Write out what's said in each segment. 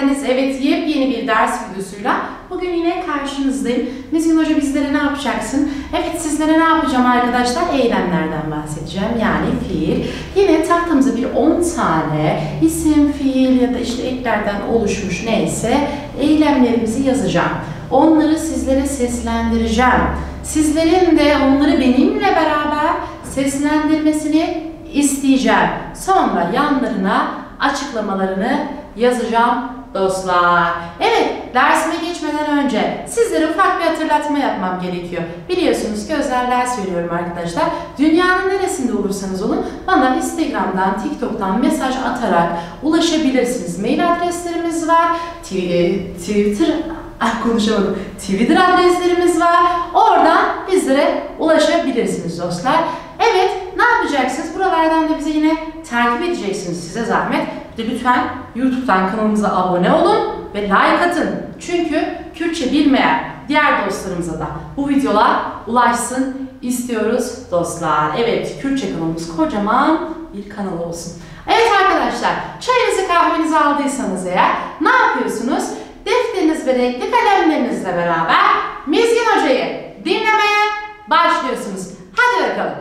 geldiniz. Evet, yepyeni bir ders videosuyla bugün yine karşınızdayım. Mizgin Hoca bizlere ne yapacaksın? Evet, sizlere ne yapacağım arkadaşlar? Eylemlerden bahsedeceğim. Yani fiil. Yine tahtamıza bir 10 tane isim, fiil ya da işte eklerden oluşmuş neyse eylemlerimizi yazacağım. Onları sizlere seslendireceğim. Sizlerin de onları benimle beraber seslendirmesini isteyeceğim. Sonra yanlarına açıklamalarını yazacağım dostlar. Evet, dersime geçmeden önce sizlere ufak bir hatırlatma yapmam gerekiyor. Biliyorsunuz ki özel ders veriyorum arkadaşlar. Dünyanın neresinde olursanız olun bana Instagram'dan, TikTok'tan mesaj atarak ulaşabilirsiniz. Mail adreslerimiz var. Twitter adreslerimiz var. Oradan bizlere ulaşabilirsiniz dostlar. Evet, ne yapacaksınız? Buralardan da bize yine takip edeceksiniz, size zahmet. Bir de lütfen YouTube'dan kanalımıza abone olun ve like atın. Çünkü Kürtçe bilmeyen diğer dostlarımıza da bu videolar ulaşsın istiyoruz dostlar. Evet, Kürtçe kanalımız kocaman bir kanal olsun. Evet arkadaşlar, çayınızı kahvenizi aldıysanız eğer ne yapıyorsunuz? Defteriniz ve renkli kalemlerinizle beraber Mizgin Hoca'yı dinlemeye başlıyorsunuz. Hadi bakalım.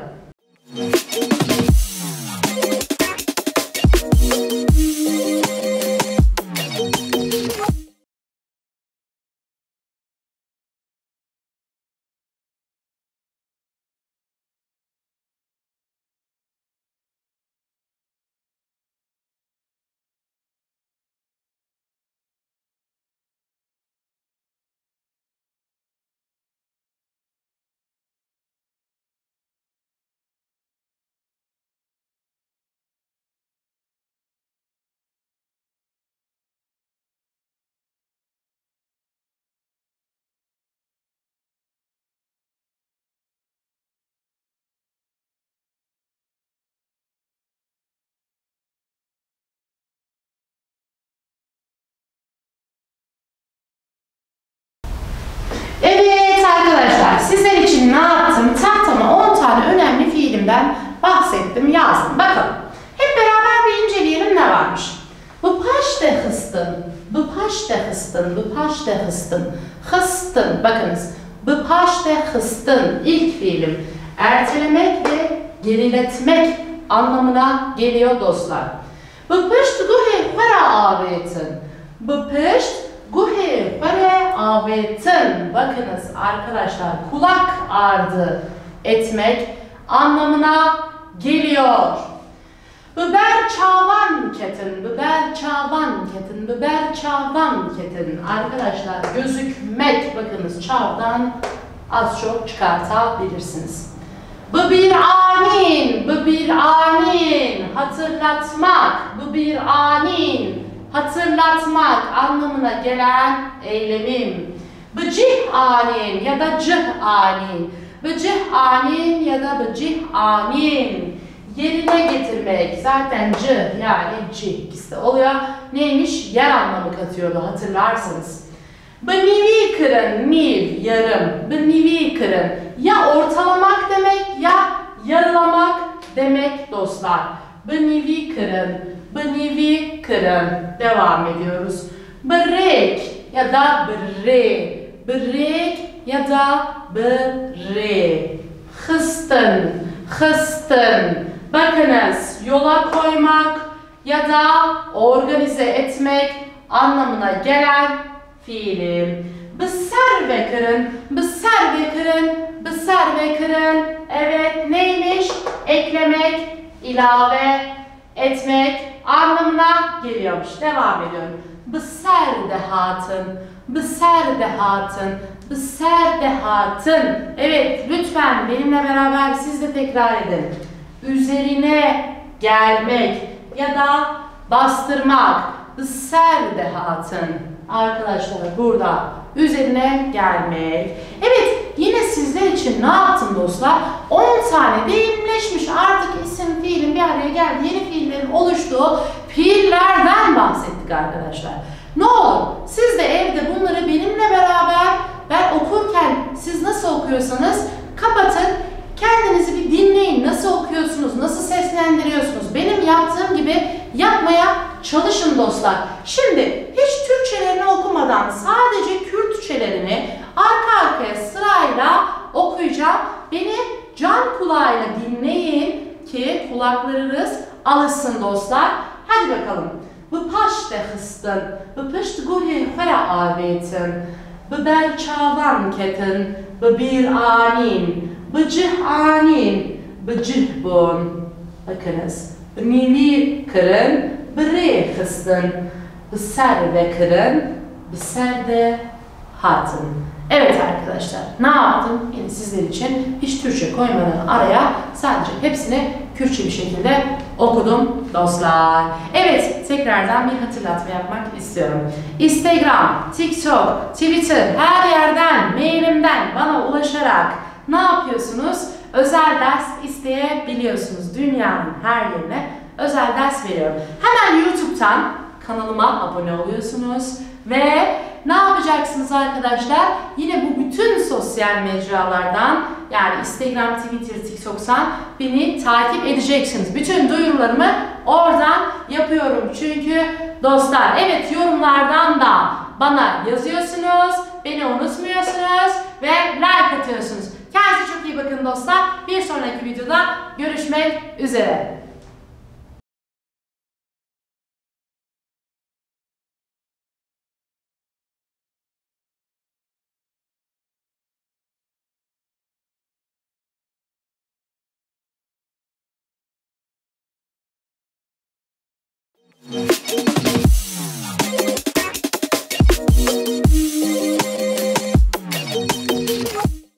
Evet arkadaşlar, sizler için ne yaptım? Tahtama 10 tane önemli fiilimden bahsettim, yazdım. Bakalım. Hep beraber bir inceleyelim ne varmış. Bu paşte hıstın, bu paşte hıstın, bu paşte hıstın, hıstın. Bakınız, bu paşte hıstın ilk fiilim. Ertelemek ve geriletmek anlamına geliyor dostlar. Bu pışt guhe para avetin. Bu pışt guhe para avetin. Bakınız arkadaşlar, kulak ardı etmek anlamına geliyor. Biber çavan ketin, biber çavan ketin, biber çavan ketin. Arkadaşlar gözükmek, bakınız çavdan az çok çıkartabilirsiniz. Bu bir anin, bu bir anin, hatırlatmak, bu bir anin, hatırlatmak anlamına gelen eylemim. Bıcih anin ya da cih anin, bıcih anin ya da bıcih anin, yerine getirmek. Zaten cih yani cih ikisi de oluyor. Neymiş? Yer anlamı katıyordu hatırlarsınız. Bnivi kırın, niv, yarım, bnivi kırın. Ya ortalamak demek ya yarılamak demek dostlar. Bnivi kırın, bnivi kırın. Devam ediyoruz. Brek ya da bre, brek ya da bre. Hıstın, hıstın. Bakınız, yola koymak ya da organize etmek anlamına gelen fiilim. Bısar ve kırın, bısar ve kırın, bısar ve kırın. Evet, neymiş? Eklemek, ilave etmek anlamına geliyormuş. Devam ediyorum. Bısar dehatın, bısar dehatın, bısar dehatın. Evet, lütfen benimle beraber siz de tekrar edin. Üzerine gelmek ya da bastırmak. Bısar dehatın. Arkadaşlar burada üzerine gelmek. Evet, yine sizler için ne yaptım dostlar? 10 tane deyimleşmiş artık isim, fiilin bir araya geldi. Yeni fiillerin oluştuğu fiillerden bahsettik arkadaşlar. Ne olur siz de evde bunları benimle beraber, ben okurken siz nasıl okuyorsanız kapatın. Kendinizi bir dinleyin. Nasıl okuyorsunuz? Nasıl seslendiriyorsunuz? Benim yaptığım gibi yapmaya çalışın dostlar. Şimdi hiç durmadan sadece Kürtçelerini arka arkaya sırayla okuyacağım. Beni can kulağıyla dinleyin ki kulaklarınız alışsın dostlar. Hadi bakalım. Bu paşte hıstın, bu pışt guhi hara avetin, bu ber çavan ketin, bu bir anin, bu cih anin, bu cih bun. Bakınız. Bu nili kırın, bu re hıstın, bu serde kırın, bu serde hatın. Evet arkadaşlar, ne yaptım? Yine sizler için hiç Türkçe koymadan araya sadece hepsini Kürtçe bir şekilde okudum dostlar. Evet, tekrardan bir hatırlatma yapmak istiyorum. Instagram, TikTok, Twitter, her yerden, mailimden bana ulaşarak ne yapıyorsunuz? Özel ders isteyebiliyorsunuz. Dünyanın her yerine özel ders veriyorum. Hemen YouTube'dan kanalıma abone oluyorsunuz ve ne yapacaksınız arkadaşlar? Yine bu bütün sosyal mecralardan, yani Instagram, Twitter, TikTok'tan beni takip edeceksiniz. Bütün duyurularımı oradan yapıyorum. Çünkü dostlar, evet, yorumlardan da bana yazıyorsunuz, beni unutmuyorsunuz ve like atıyorsunuz. Kendinize çok iyi bakın dostlar. Bir sonraki videoda görüşmek üzere. Müzik